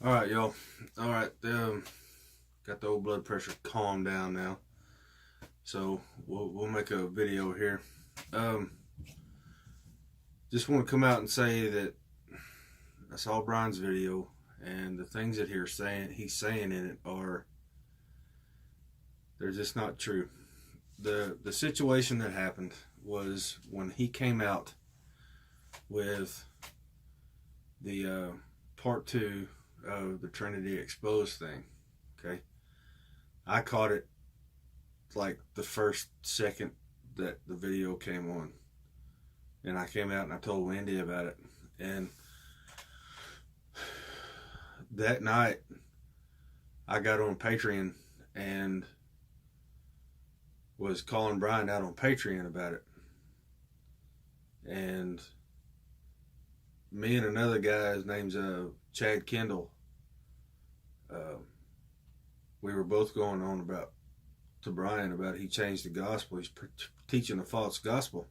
All right, y'all. All right, got the old blood pressure calmed down now, so we'll make a video here. Just want to come out and say that I saw Bryan's video, and the things that he's saying in it they're just not true. The situation that happened was when he came out with the part two of the Trinity Exposed thing. Okay, I caught it like the first second that the video came on, and I came out and I told Wendy about it. And that night I got on Patreon and was calling Bryan out on Patreon about it. And me and another guy, his name's Chad Kendall, we were both going on about to Bryan about he changed the gospel. He's teaching a false gospel.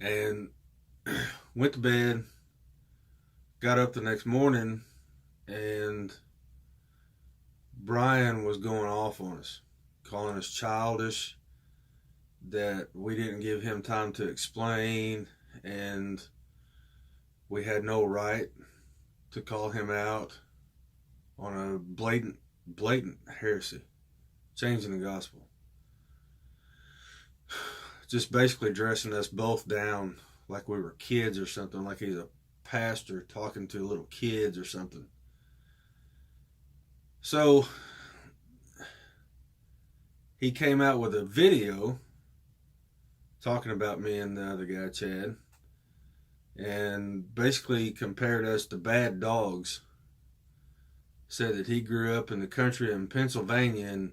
And went to bed, got up the next morning, and Bryan was going off on us, calling us childish, that we didn't give him time to explain, and we had no right to call him out on a blatant heresy, changing the gospel. Just basically dressing us both down like we were kids or something, like he's a pastor talking to little kids or something. So he came out with a video talking about me and the other guy, Chad, and basically compared us to bad dogs. Said that he grew up in the country in Pennsylvania, and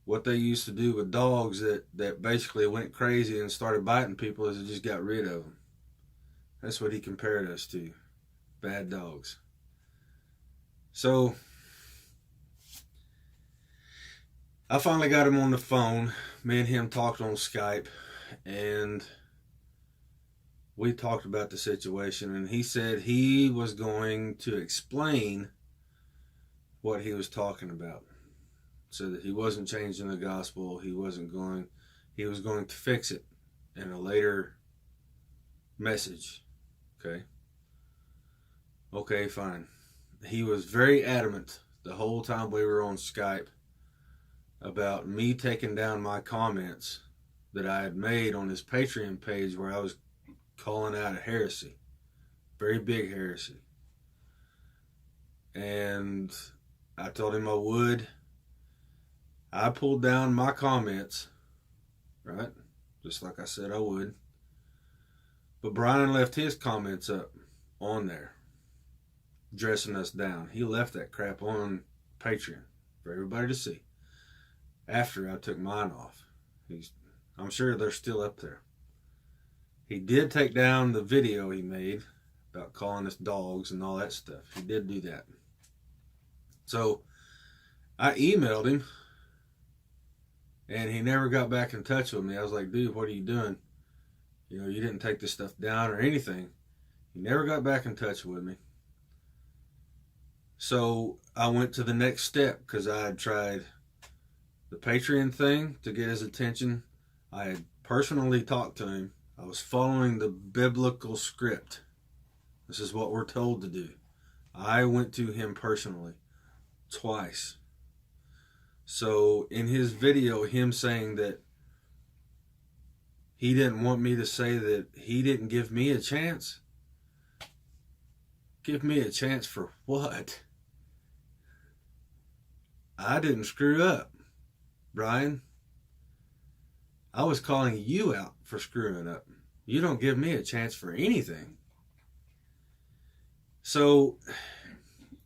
what they used to do with dogs that basically went crazy and started biting people is they just got rid of them. That's what he compared us to, bad dogs. So I finally got him on the phone. Me and him talked on Skype, and we talked about the situation, and he said he was going to explain what he was talking about, so that he wasn't changing the gospel. He was going to fix it in a later message. Okay, fine. He was very adamant the whole time we were on Skype about me taking down my comments that I had made on his Patreon page where I was calling out a heresy, very big heresy. And I told him I would. I pulled down my comments, right? Just like I said I would. But Bryan left his comments up on there, dressing us down. He left that crap on Patreon for everybody to see after I took mine off. I'm sure they're still up there. He did take down the video he made about calling us dogs and all that stuff. He did do that. So I emailed him, and he never got back in touch with me. I was like, dude, what are you doing? You didn't take this stuff down or anything. He never got back in touch with me. So I went to the next step, because I had tried the Patreon thing to get his attention. I had personally talked to him. I was following the biblical script. This is what we're told to do. I went to him personally twice. So in his video, him saying that he didn't want me to say that he didn't give me a chance. Give me a chance for what? I didn't screw up, Bryan. I was calling you out for screwing up. You don't give me a chance for anything. So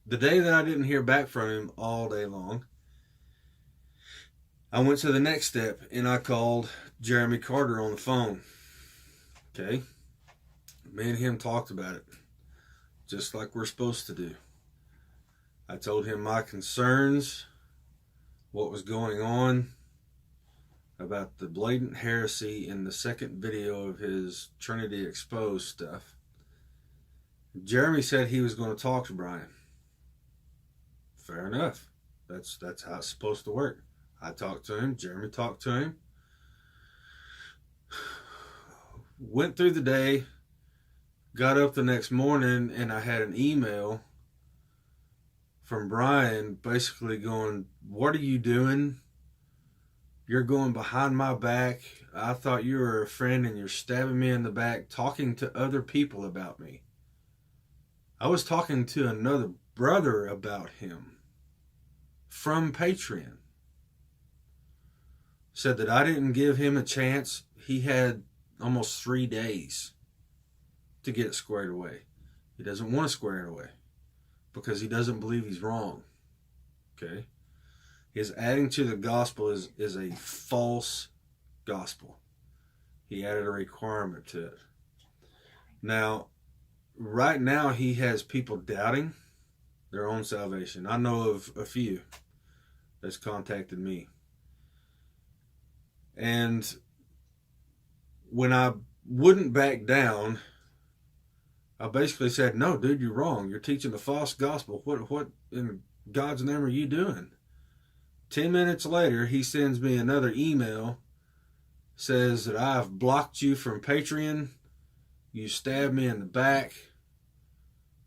the day that I didn't hear back from him all day long, I went to the next step, and I called Jeremy Carter on the phone. Okay? Me and him talked about it, just like we're supposed to do. I told him my concerns, what was going on, about the blatant heresy in the second video of his Trinity Exposed stuff. Jeremy said he was going to talk to Bryan. Fair enough. That's how it's supposed to work. I talked to him. Jeremy talked to him. Went through the day. Got up the next morning and I had an email from Bryan basically going, "What are you doing? You're going behind my back. I thought you were a friend and you're stabbing me in the back, talking to other people about me." I was talking to another brother about him from Patreon. Said that I didn't give him a chance. He had almost 3 days to get it squared away. He doesn't want to square it away because he doesn't believe he's wrong. Okay? His adding to the gospel is a false gospel. He added a requirement to it. Now, right now he has people doubting their own salvation. I know of a few that's contacted me. And when I wouldn't back down, I basically said, "No, dude, you're wrong. You're teaching a false gospel. What in God's name are you doing?" 10 minutes later, he sends me another email, says that I've blocked you from Patreon. You stabbed me in the back.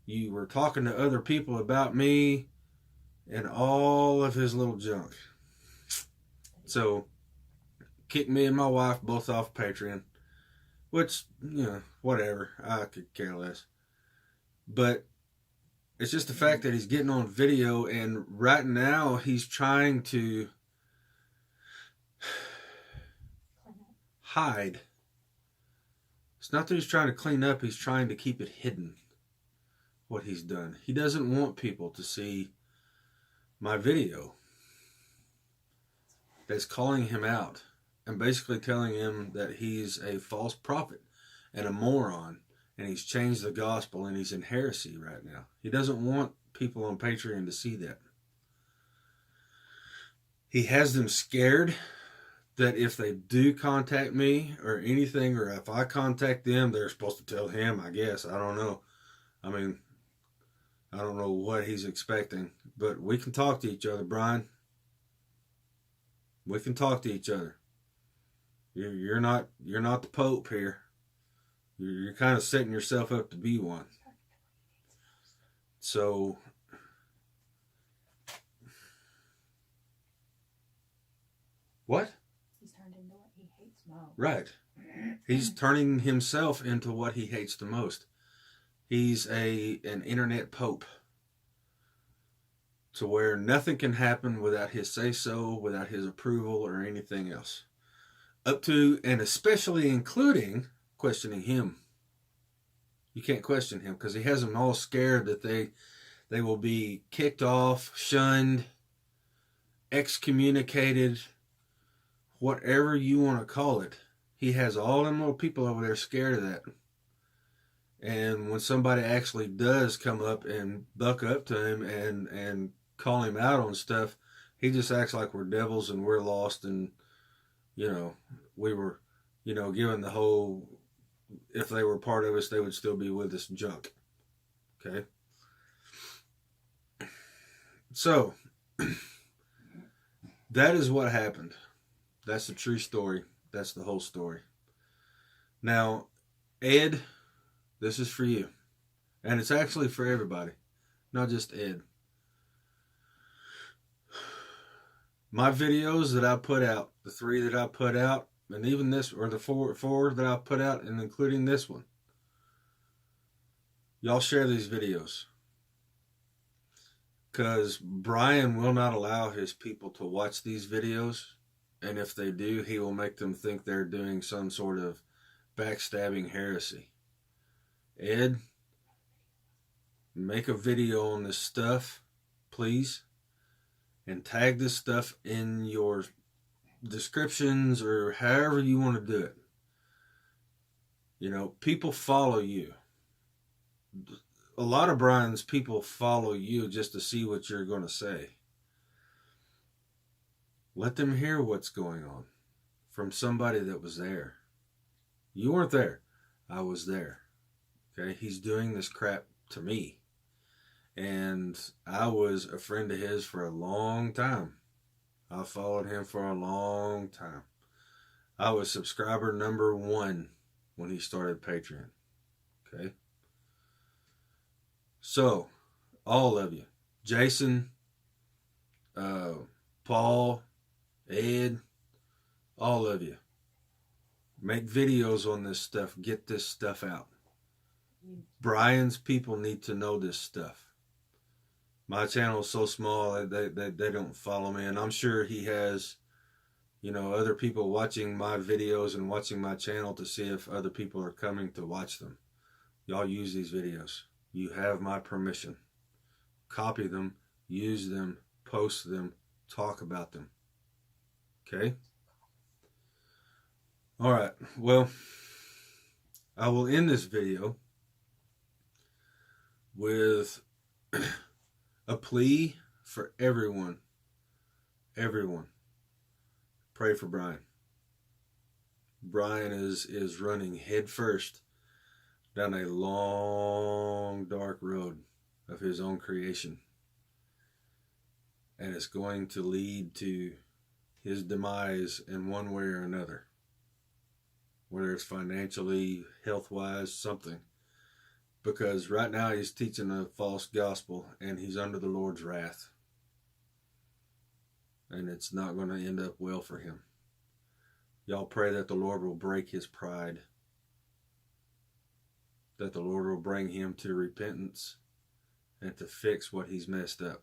You were talking to other people about me, and all of his little junk. So, kicked me and my wife both off Patreon, which, whatever. I could care less. But it's just the fact that he's getting on video, and right now he's trying to hide. It's not that he's trying to clean up, he's trying to keep it hidden, what he's done. He doesn't want people to see my video that's calling him out and basically telling him that he's a false prophet and a moron, and he's changed the gospel and he's in heresy right now. He doesn't want people on Patreon to see that. He has them scared that if they do contact me or anything, or if I contact them, they're supposed to tell him, I guess. I don't know. I mean, I don't know what he's expecting, but we can talk to each other, Bryan. We can talk to each other. You're not the Pope here. You're kind of setting yourself up to be one. So, what? He's turned into what he hates most. Right. He's turning himself into what he hates the most. He's an internet pope. To where nothing can happen without his say-so, without his approval, or anything else. Up to and especially including questioning him. You can't question him because he has them all scared that they will be kicked off, shunned, excommunicated, whatever you want to call it. He has all them little people over there scared of that. And when somebody actually does come up and buck up to him and call him out on stuff, he just acts like we're devils and we're lost, and we were given the whole, if they were part of us, they would still be with us junk. Okay? So, that is what happened. That's the true story. That's the whole story. Now, Ed, this is for you. And it's actually for everybody, not just Ed. My videos that I put out, the 3 that I put out, and even this, or the four that I put out, and including this one. Y'all share these videos. Because Bryan will not allow his people to watch these videos. And if they do, he will make them think they're doing some sort of backstabbing heresy. Ed, make a video on this stuff, please. And tag this stuff in your descriptions or however you want to do it. People follow you. A lot of Bryan's people follow you just to see what you're going to say. Let them hear what's going on from somebody that was there. You weren't there. I was there. Okay? He's doing this crap to me. And I was a friend of his for a long time. I followed him for a long time. I was subscriber number 1 when he started Patreon. Okay? So, all of you, Jason, Paul, Ed, all of you, make videos on this stuff. Get this stuff out. Bryan's people need to know this stuff. My channel is so small that they don't follow me, and I'm sure he has, other people watching my videos and watching my channel to see if other people are coming to watch them. Y'all use these videos. You have my permission. Copy them, use them, post them, talk about them. Okay? All right. Well, I will end this video with a plea for everyone. Everyone. Pray for Bryan. Bryan is running headfirst down a long, dark road of his own creation. And it's going to lead to his demise in one way or another. Whether it's financially, health-wise, something. Because right now he's teaching a false gospel and he's under the Lord's wrath. And it's not going to end up well for him. Y'all pray that the Lord will break his pride. That the Lord will bring him to repentance and to fix what he's messed up.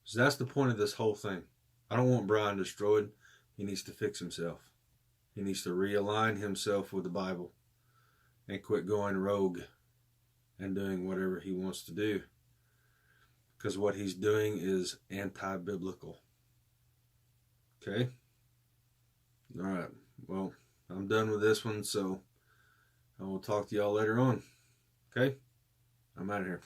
So that's the point of this whole thing. I don't want Bryan destroyed. He needs to fix himself. He needs to realign himself with the Bible and quit going rogue and doing whatever he wants to do. Because what he's doing is anti-biblical. Okay? Alright. Well, I'm done with this one, so I will talk to y'all later on. Okay? I'm out of here.